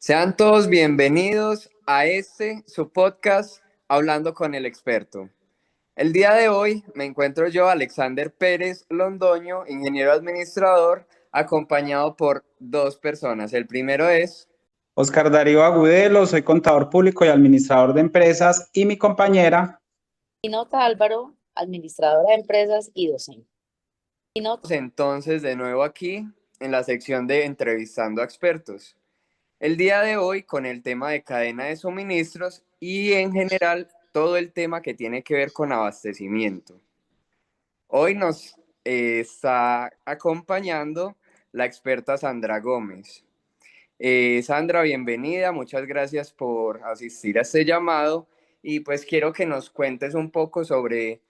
Sean todos bienvenidos a su podcast, Hablando con el Experto. El día de hoy me encuentro yo, Alexander Pérez Londoño, ingeniero administrador, acompañado por dos personas. El primero es Oscar Darío Agudelo, soy contador público y administrador de empresas, y mi compañera. Nota Álvaro, administradora de empresas y docente. entonces de nuevo aquí en la sección de Entrevistando a Expertos. El día de hoy con el tema de cadena de suministros y en general todo el tema que tiene que ver con abastecimiento. Hoy nos está acompañando la experta Sandra Gómez. Sandra, bienvenida, muchas gracias por asistir a este llamado y pues quiero que nos cuentes un poco sobre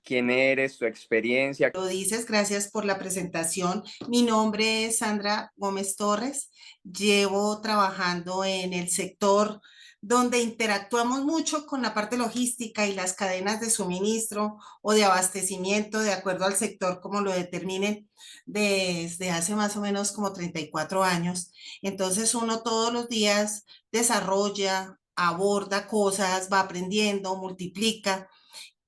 quién eres, tu experiencia. Lo dices, gracias por la presentación. Mi nombre es Sandra Gómez Torres. Llevo trabajando en el sector donde interactuamos mucho con la parte logística y las cadenas de suministro o de abastecimiento, de acuerdo al sector como lo determinen, desde hace más o menos como 34 años. Entonces uno todos los días desarrolla, aborda cosas, va aprendiendo, multiplica.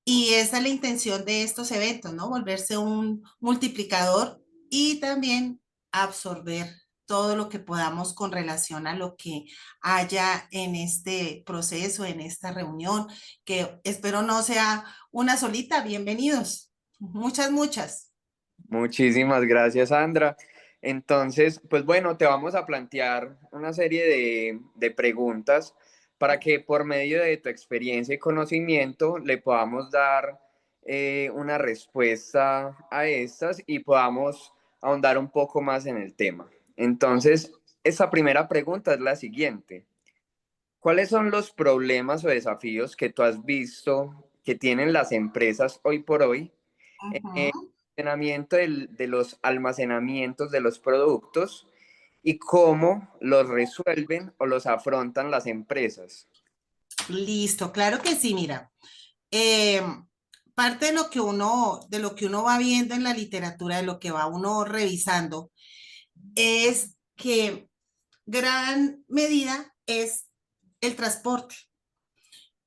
Y esa es la intención de estos eventos, ¿no? Volverse un multiplicador y también absorber todo lo que podamos con relación a lo que haya en este proceso, en esta reunión, que espero no sea una solita. Bienvenidos. Muchas. Muchísimas gracias, Sandra. Entonces, pues bueno, te vamos a plantear una serie de preguntas para que por medio de tu experiencia y conocimiento le podamos dar una respuesta a estas y podamos ahondar un poco más en el tema. Entonces, esta primera pregunta es la siguiente. ¿Cuáles son los problemas o desafíos que tú has visto que tienen las empresas hoy por hoy en Uh-huh. el funcionamiento de los almacenamientos de los productos y cómo los resuelven o los afrontan las empresas? Listo, claro que sí, mira. eh, Parte de lo que uno va viendo en la literatura, de lo que va uno revisando, es que gran medida es el transporte,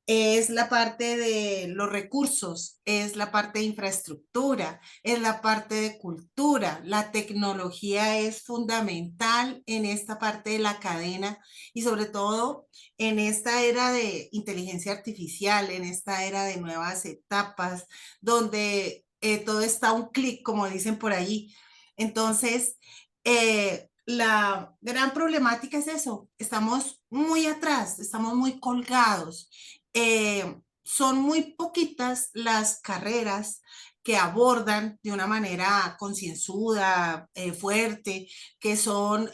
es la parte de los recursos, es la parte de infraestructura, es la parte de cultura. La tecnología es fundamental en esta parte de la cadena y sobre todo en esta era de inteligencia artificial, en esta era de nuevas etapas, donde todo está a un clic, como dicen por ahí. Entonces, la gran problemática es eso, estamos muy atrás, estamos muy colgados. Son muy poquitas las carreras que abordan de una manera concienzuda, fuerte, que son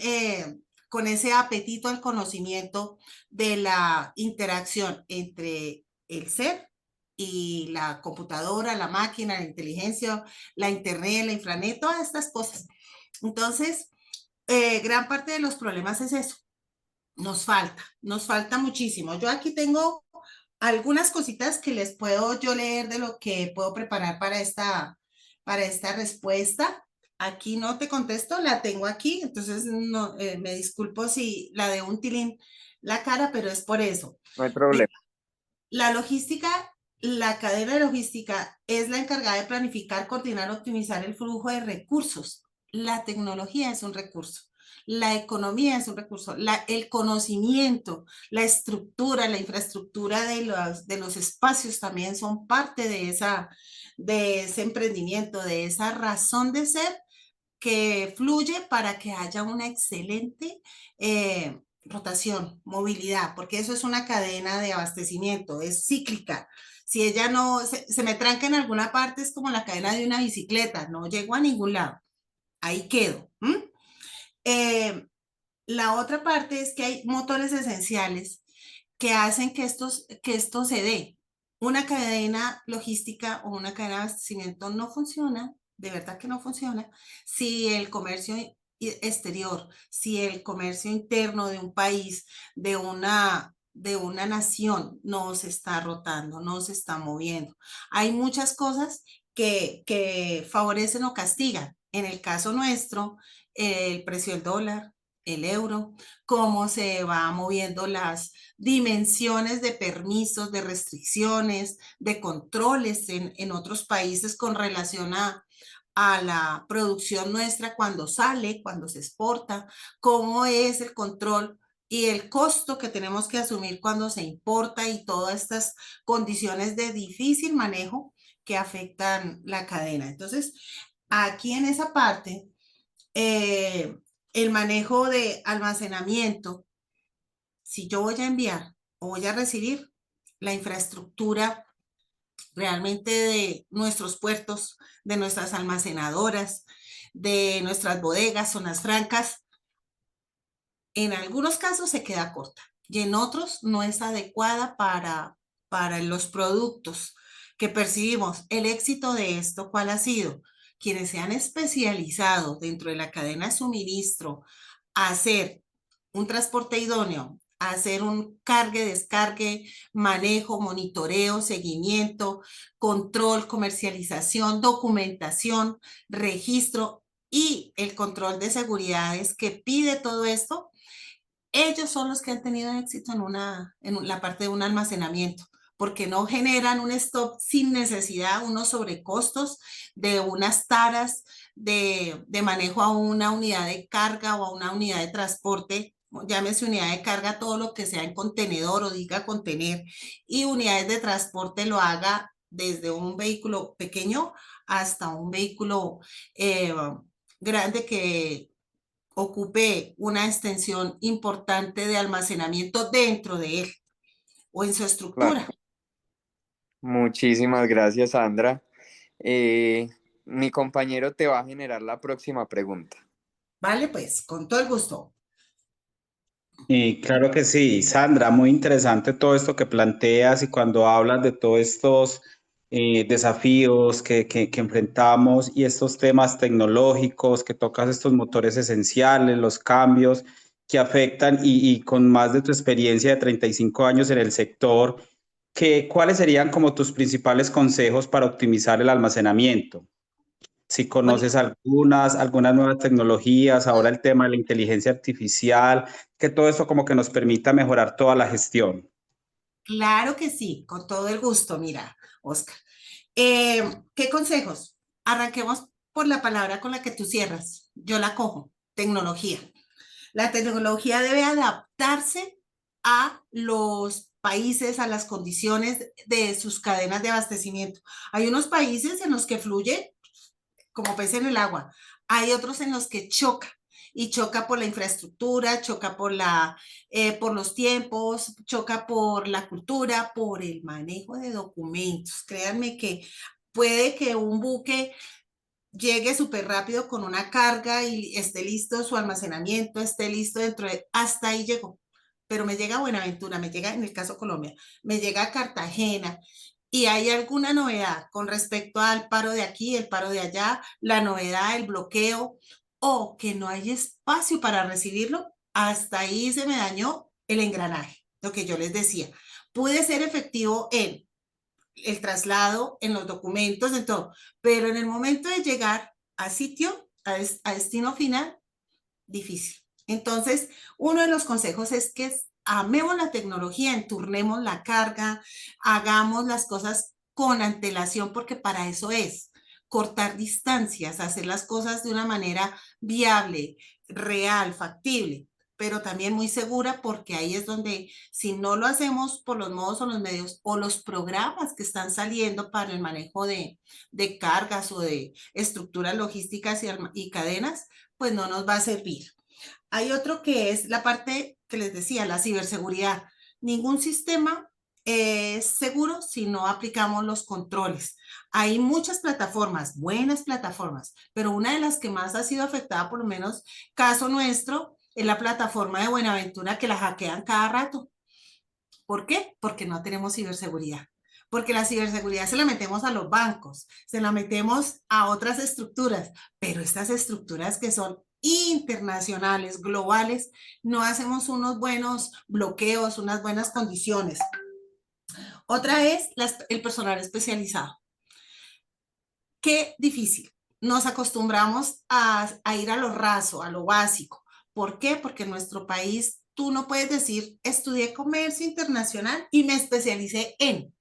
con ese apetito al conocimiento de la interacción entre el ser y la computadora, la máquina, la inteligencia, la internet, la infranet, todas estas cosas. Entonces, gran parte de los problemas es eso. Nos falta muchísimo. Yo aquí tengo algunas cositas que les puedo yo leer de lo que puedo preparar para esta respuesta. Aquí no te contesto, la tengo aquí, entonces no, me disculpo si la de un tilín la cara, pero es por eso. No hay problema. La logística, la cadena de logística es la encargada de planificar, coordinar, optimizar el flujo de recursos. La tecnología es un recurso. La economía es un recurso, el conocimiento, la estructura, la infraestructura de los espacios también son parte de ese emprendimiento, de esa razón de ser que fluye para que haya una excelente rotación, movilidad, porque eso es una cadena de abastecimiento, es cíclica. Si ella no se me tranca en alguna parte, es como la cadena de una bicicleta, no llego a ningún lado, ahí quedo. La otra parte es que hay motores esenciales que hacen que esto se dé. Una cadena logística o una cadena de abastecimiento no funciona, de verdad que no funciona, si el comercio exterior, si el comercio interno de un país, de una nación, no se está rotando, no se está moviendo. Hay muchas cosas que favorecen o castigan. En el caso nuestro, el precio del dólar, el euro, cómo se va moviendo las dimensiones de permisos, de restricciones, de controles en otros países con relación a la producción nuestra cuando sale, cuando se exporta, cómo es el control y el costo que tenemos que asumir cuando se importa y todas estas condiciones de difícil manejo que afectan la cadena. Entonces, aquí en esa parte, el manejo de almacenamiento, si yo voy a enviar o voy a recibir, la infraestructura realmente de nuestros puertos, de nuestras almacenadoras, de nuestras bodegas, zonas francas, en algunos casos se queda corta y en otros no es adecuada para los productos que percibimos. El éxito de esto, ¿cuál ha sido? Quienes se han especializado dentro de la cadena de suministro a hacer un transporte idóneo, a hacer un cargue, descargue, manejo, monitoreo, seguimiento, control, comercialización, documentación, registro y el control de seguridades que pide todo esto. Ellos son los que han tenido éxito en la parte de un almacenamiento, porque no generan un stock sin necesidad, unos sobrecostos de unas taras de manejo a una unidad de carga o a una unidad de transporte, llámese unidad de carga, todo lo que sea en contenedor o diga contener, y unidades de transporte lo haga desde un vehículo pequeño hasta un vehículo grande que ocupe una extensión importante de almacenamiento dentro de él o en su Claro. estructura. Muchísimas gracias, Sandra. Eh, Mi compañero te va a generar la próxima pregunta. Vale, pues, con todo el gusto. Y claro que sí, Sandra, muy interesante todo esto que planteas y cuando hablas de todos estos desafíos que enfrentamos y estos temas tecnológicos, que tocas estos motores esenciales, los cambios que afectan y con más de tu experiencia de 35 años en el sector, ¿cuáles serían como tus principales consejos para optimizar el almacenamiento? Si Bueno, conoces algunas nuevas tecnologías, ahora el tema de la inteligencia artificial, que todo esto como que nos permita mejorar toda la gestión. claro que sí, con todo el gusto. Mira, Oscar, ¿qué consejos? Arranquemos por la palabra con la que tú cierras. Yo la cojo, tecnología. La tecnología debe adaptarse a los países, a las condiciones de sus cadenas de abastecimiento. Hay unos países en los que fluye como pez en el agua. Hay otros en los que choca y choca por la infraestructura, choca por los tiempos, choca por la cultura, por el manejo de documentos. Créanme que puede que un buque llegue súper rápido con una carga y esté listo su almacenamiento, esté listo hasta ahí llegó. Pero me llega a Buenaventura, me llega, en el caso Colombia, me llega a Cartagena, y hay alguna novedad con respecto al paro de aquí, el paro de allá, la novedad, el bloqueo, o que no hay espacio para recibirlo, hasta ahí se me dañó el engranaje, lo que yo les decía. Pude ser efectivo en el traslado, en los documentos, en todo, pero en el momento de llegar a sitio, a destino final, difícil. Entonces, uno de los consejos es que amemos la tecnología, enturnemos la carga, hagamos las cosas con antelación, porque para eso es cortar distancias, hacer las cosas de una manera viable, real, factible, pero también muy segura, porque ahí es donde si no lo hacemos por los modos o los medios o los programas que están saliendo para el manejo de cargas o de estructuras logísticas y cadenas, pues no nos va a servir. Hay otro que es la parte que les decía, la ciberseguridad. Ningún sistema es seguro si no aplicamos los controles. Hay muchas plataformas, buenas plataformas, pero una de las que más ha sido afectada, por lo menos caso nuestro, es la plataforma de Buenaventura, que la hackean cada rato. ¿Por qué? Porque no tenemos ciberseguridad. Porque la ciberseguridad se la metemos a los bancos, se la metemos a otras estructuras, pero estas estructuras que son internacionales, globales, no hacemos unos buenos bloqueos, unas buenas condiciones. Otra es el personal especializado. Qué difícil. Nos acostumbramos a ir a lo raso, a lo básico, ¿Por qué? Porque en nuestro país tú no puedes decir, estudié comercio internacional y me especialicé en.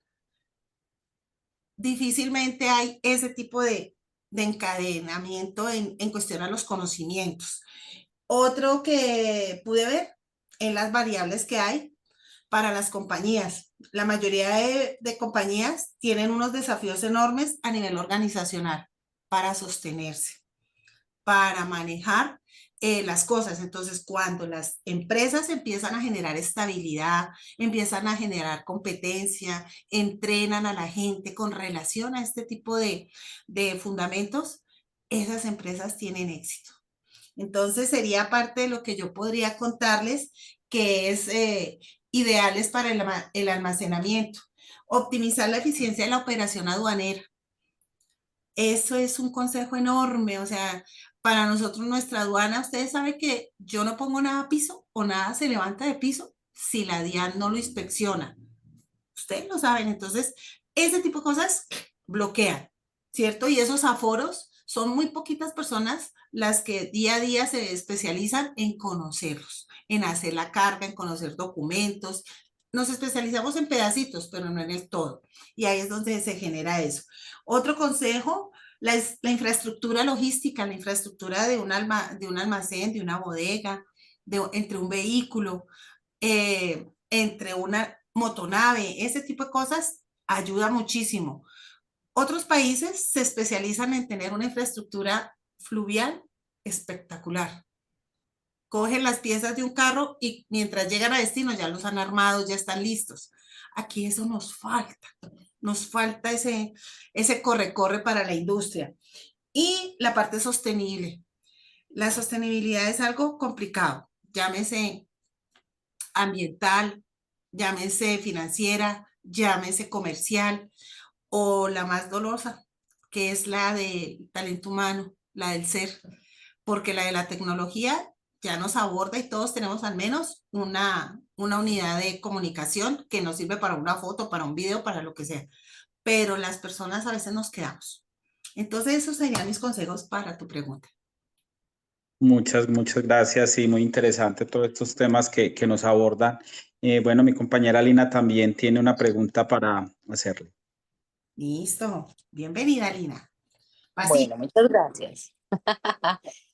Difícilmente hay ese tipo de encadenamiento en cuestión a los conocimientos. Otro que pude ver en las variables que hay para las compañías. La mayoría de compañías tienen unos desafíos enormes a nivel organizacional para sostenerse, para manejar las cosas. Entonces, cuando las empresas empiezan a generar estabilidad, empiezan a generar competencia, entrenan a la gente con relación a este tipo de fundamentos, esas empresas tienen éxito. Entonces, sería parte de lo que yo podría contarles, que es ideales para el almacenamiento. Optimizar la eficiencia de la operación aduanera. Eso es un consejo enorme, o sea, para nosotros nuestra aduana, ustedes saben que yo no pongo nada a piso o nada se levanta de piso si la DIAN no lo inspecciona. Ustedes lo saben, entonces ese tipo de cosas bloquean, ¿cierto? Y esos aforos son muy poquitas personas las que día a día se especializan en conocerlos, en hacer la carga, en conocer documentos. Nos especializamos en pedacitos, pero no en el todo. Y ahí es donde se genera eso. Otro consejo, la infraestructura logística, la infraestructura de un almacén, de una bodega, entre un vehículo, entre una motonave, ese tipo de cosas ayuda muchísimo. Otros países se especializan en tener una infraestructura fluvial espectacular. Cogen las piezas de un carro y mientras llegan a destino ya los han armado, ya están listos. Aquí eso nos falta ese corre-corre para la industria. Y la parte sostenible. La sostenibilidad es algo complicado, llámese ambiental, llámese financiera, llámese comercial, o la más dolorosa, que es la del talento humano, la del ser, porque la de la tecnología ya nos aborda y todos tenemos al menos una unidad de comunicación que nos sirve para una foto, para un video, para lo que sea, pero las personas a veces nos quedamos. Entonces, esos serían mis consejos para tu pregunta. Muchas gracias. Sí, muy interesante todos estos temas que nos abordan. Bueno, mi compañera Lina también tiene una pregunta para hacerle. Listo. Bienvenida, Lina. Bueno, muchas gracias.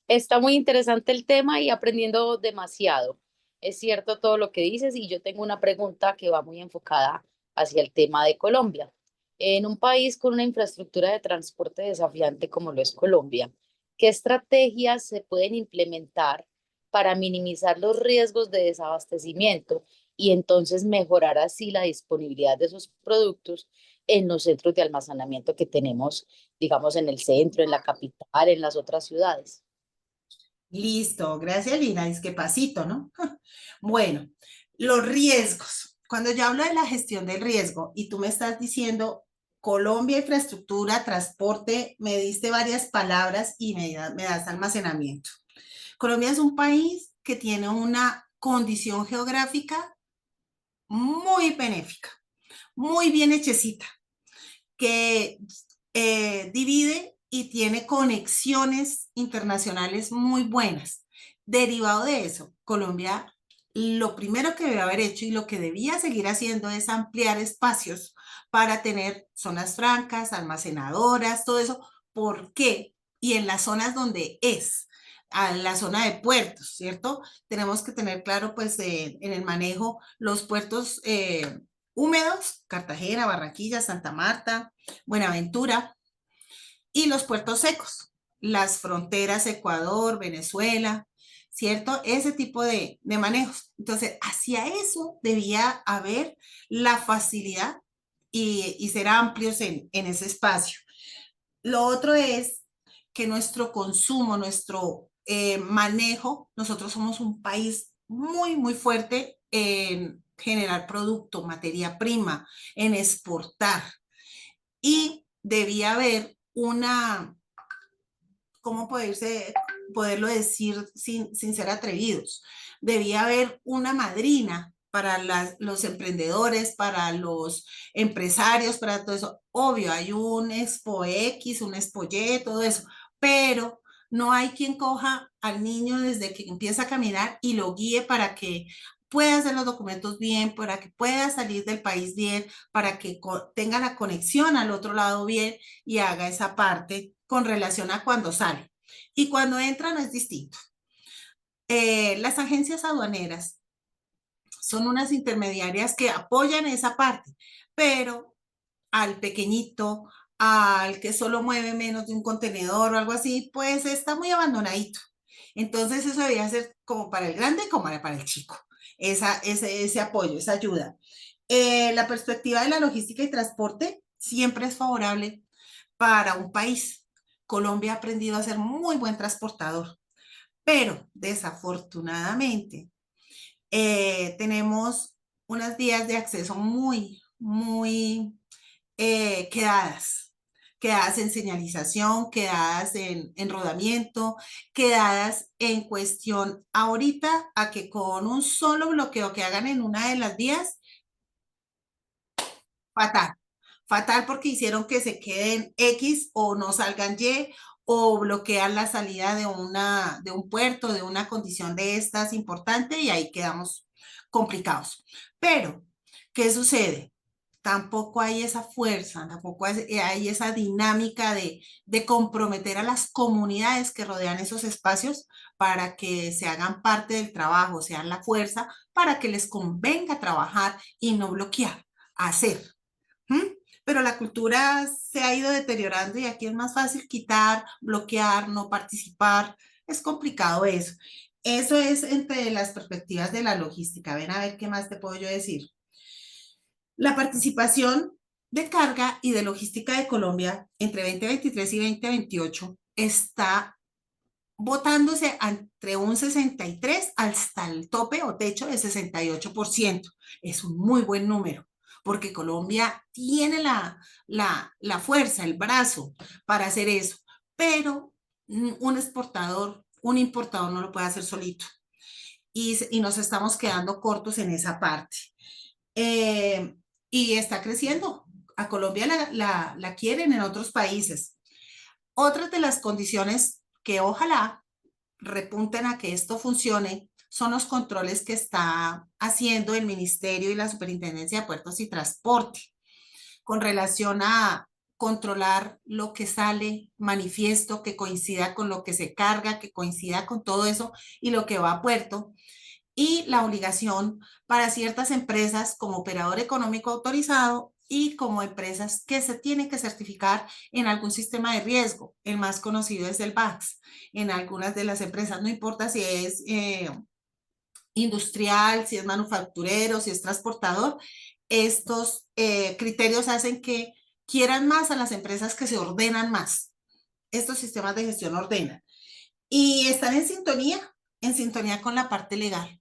Está muy interesante el tema y aprendiendo demasiado. Es cierto todo lo que dices y yo tengo una pregunta que va muy enfocada hacia el tema de Colombia. En un país con una infraestructura de transporte desafiante como lo es Colombia, ¿qué estrategias se pueden implementar para minimizar los riesgos de desabastecimiento y entonces mejorar así la disponibilidad de esos productos en los centros de almacenamiento que tenemos, digamos, en el centro, en la capital, en las otras ciudades? Listo, gracias Lina, es que pasito, ¿no? Bueno, los riesgos. Cuando yo hablo de la gestión del riesgo y tú me estás diciendo Colombia, infraestructura, transporte, me diste varias palabras y me das almacenamiento. Colombia es un país que tiene una condición geográfica muy benéfica, muy bien hechecita, que divide y tiene conexiones internacionales muy buenas. Derivado de eso, Colombia lo primero que debe haber hecho y lo que debía seguir haciendo es ampliar espacios para tener zonas francas, almacenadoras, todo eso. ¿Por qué? Y en las zonas donde es, a la zona de puertos, ¿cierto? Tenemos que tener claro, pues, en el manejo los puertos húmedos, Cartagena, Barranquilla, Santa Marta, Buenaventura, y los puertos secos, las fronteras Ecuador, Venezuela, ¿cierto? Ese tipo de manejos. Entonces, hacia eso debía haber la facilidad y ser amplios en ese espacio. Lo otro es que nuestro consumo, nuestro manejo, nosotros somos un país muy, muy fuerte en generar producto, materia prima, en exportar. Y debía haber una, ¿cómo poderlo decir sin ser atrevidos? Debía haber una madrina para los emprendedores, para los empresarios, para todo eso. Obvio, hay un Expo X, un Expo Y, todo eso, pero no hay quien coja al niño desde que empieza a caminar y lo guíe para que pueda hacer los documentos bien, para que pueda salir del país bien, para que tenga la conexión al otro lado bien y haga esa parte con relación a cuando sale. Y cuando entra no es distinto. Las agencias aduaneras son unas intermediarias que apoyan esa parte, pero al pequeñito, al que solo mueve menos de un contenedor o algo así, pues está muy abandonadito. Entonces eso debería ser como para el grande como para el chico, ese apoyo, esa ayuda. La perspectiva de la logística y transporte siempre es favorable para un país. Colombia ha aprendido a ser muy buen transportador, pero desafortunadamente tenemos unas vías de acceso muy quedadas en señalización, quedadas en rodamiento, quedadas en cuestión ahorita a que con un solo bloqueo que hagan en una de las vías, fatal. Fatal porque hicieron que se queden X o no salgan Y o bloquean la salida de un puerto, de una condición de estas importante y ahí quedamos complicados. Pero, ¿qué sucede? Tampoco hay esa fuerza, tampoco hay esa dinámica de comprometer a las comunidades que rodean esos espacios para que se hagan parte del trabajo, sean la fuerza, para que les convenga trabajar y no bloquear, hacer. ¿Mm? Pero la cultura se ha ido deteriorando y aquí es más fácil quitar, bloquear, no participar. Es complicado eso. Eso es entre las perspectivas de la logística. Ven a ver qué más te puedo yo decir. La participación de carga y de logística de Colombia entre 2023 y 2028 está botándose entre un 63 hasta el tope o techo de 68%. Es un muy buen número porque Colombia tiene la fuerza, el brazo para hacer eso, pero un exportador, un importador no lo puede hacer solito y nos estamos quedando cortos en esa parte. Eh, y está creciendo. A Colombia la quieren en otros países. Otras de las condiciones que ojalá repunten a que esto funcione son los controles que está haciendo el Ministerio y la Superintendencia de Puertos y Transporte con relación a controlar lo que sale manifiesto, que coincida con lo que se carga, que coincida con todo eso y lo que va a puerto. Y la obligación para ciertas empresas como operador económico autorizado y como empresas que se tienen que certificar en algún sistema de riesgo. El más conocido es el VAX. En algunas de las empresas, no importa si es industrial, si es manufacturero, si es transportador, estos criterios hacen que quieran más a las empresas que se ordenan más. Estos sistemas de gestión ordenan. Y están en sintonía con la parte legal.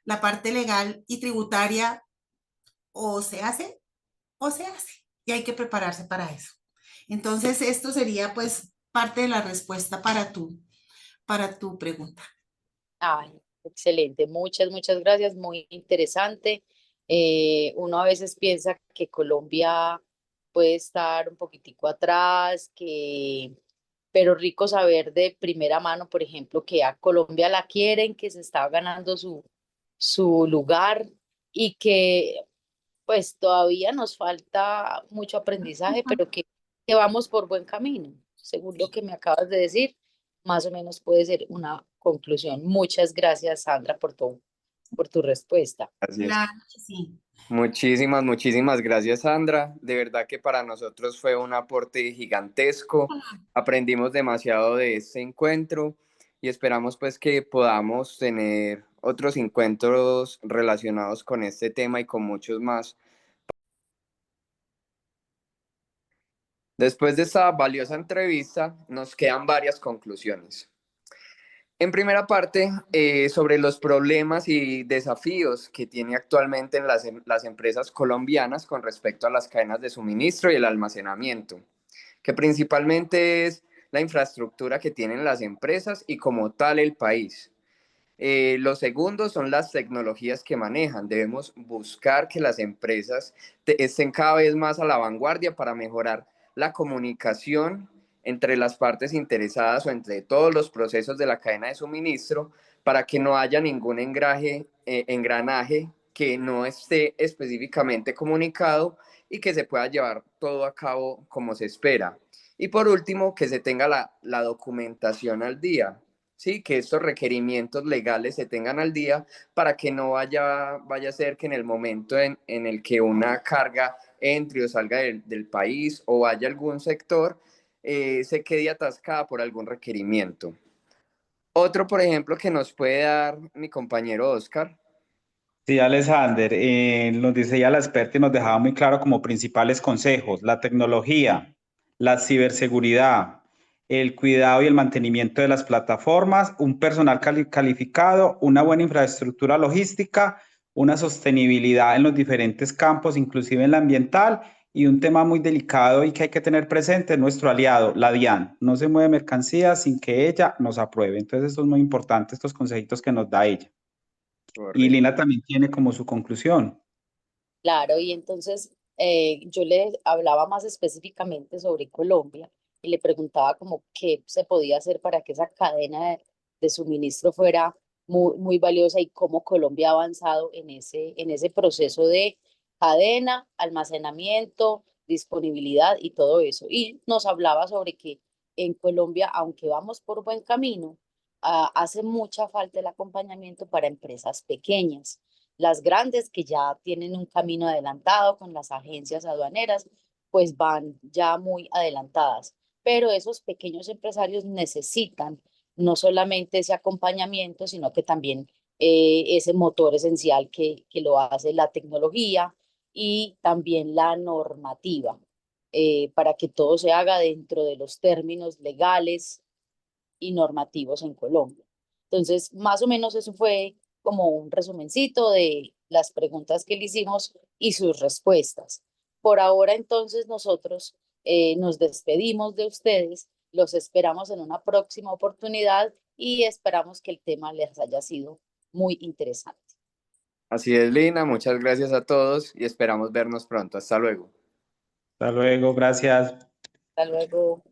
La parte legal y tributaria o se hace o se hace. Y hay que prepararse para eso. Entonces, esto sería pues parte de la respuesta para tu pregunta. Ay, excelente. Muchas gracias. Muy interesante. Uno a veces piensa que Colombia puede estar un poquitico atrás, pero rico saber de primera mano, por ejemplo, que a Colombia la quieren, que se está ganando su lugar y que pues todavía nos falta mucho aprendizaje, pero que vamos por buen camino. Según lo que me acabas de decir, más o menos puede ser una conclusión. Muchas gracias, Sandra, por tu respuesta. Gracias. Claro que sí. Muchísimas gracias, Sandra. De verdad que para nosotros fue un aporte gigantesco. Aprendimos demasiado de este encuentro y esperamos pues que podamos tener otros encuentros relacionados con este tema y con muchos más. Después de esta valiosa entrevista, nos quedan varias conclusiones. En primera parte, sobre los problemas y desafíos que tiene actualmente en las empresas colombianas con respecto a las cadenas de suministro y el almacenamiento, que principalmente es la infraestructura que tienen las empresas y como tal el país. Los segundos son las tecnologías que manejan. Debemos buscar que las empresas estén cada vez más a la vanguardia para mejorar la comunicación entre las partes interesadas o entre todos los procesos de la cadena de suministro para que no haya ningún engranaje que no esté específicamente comunicado y que se pueda llevar todo a cabo como se espera. Y por último, que se tenga la documentación al día, ¿sí? Que estos requerimientos legales se tengan al día para que no vaya a ser que en el momento en el que una carga entre o salga del país o vaya a algún sector, se quede atascada por algún requerimiento. Otro, por ejemplo, que nos puede dar mi compañero Oscar. Sí, Alexander, nos dice ya la experta y nos dejaba muy claro como principales consejos: la tecnología, la ciberseguridad, el cuidado y el mantenimiento de las plataformas, un personal calificado, una buena infraestructura logística, una sostenibilidad en los diferentes campos, inclusive en la ambiental, y un tema muy delicado y que hay que tener presente es nuestro aliado, la DIAN. No se mueve mercancía sin que ella nos apruebe. Entonces, esto es muy importante, estos consejitos que nos da ella. Y Correcto. Lina también tiene como su conclusión. Claro, y entonces yo le hablaba más específicamente sobre Colombia y le preguntaba como qué se podía hacer para que esa cadena de suministro fuera muy valiosa y cómo Colombia ha avanzado en ese proceso de cadena, almacenamiento, disponibilidad y todo eso. Y nos hablaba sobre que en Colombia, aunque vamos por buen camino, hace mucha falta el acompañamiento para empresas pequeñas. Las grandes que ya tienen un camino adelantado con las agencias aduaneras, pues van ya muy adelantadas. Pero esos pequeños empresarios necesitan no solamente ese acompañamiento, sino que también ese motor esencial que lo hace la tecnología y también la normativa, para que todo se haga dentro de los términos legales y normativos en Colombia. Entonces, más o menos eso fue como un resumencito de las preguntas que le hicimos y sus respuestas. Por ahora, entonces, nosotros nos despedimos de ustedes, los esperamos en una próxima oportunidad y esperamos que el tema les haya sido muy interesante. Así es, Lina. Muchas gracias a todos y esperamos vernos pronto. Hasta luego. Hasta luego, gracias. Hasta luego.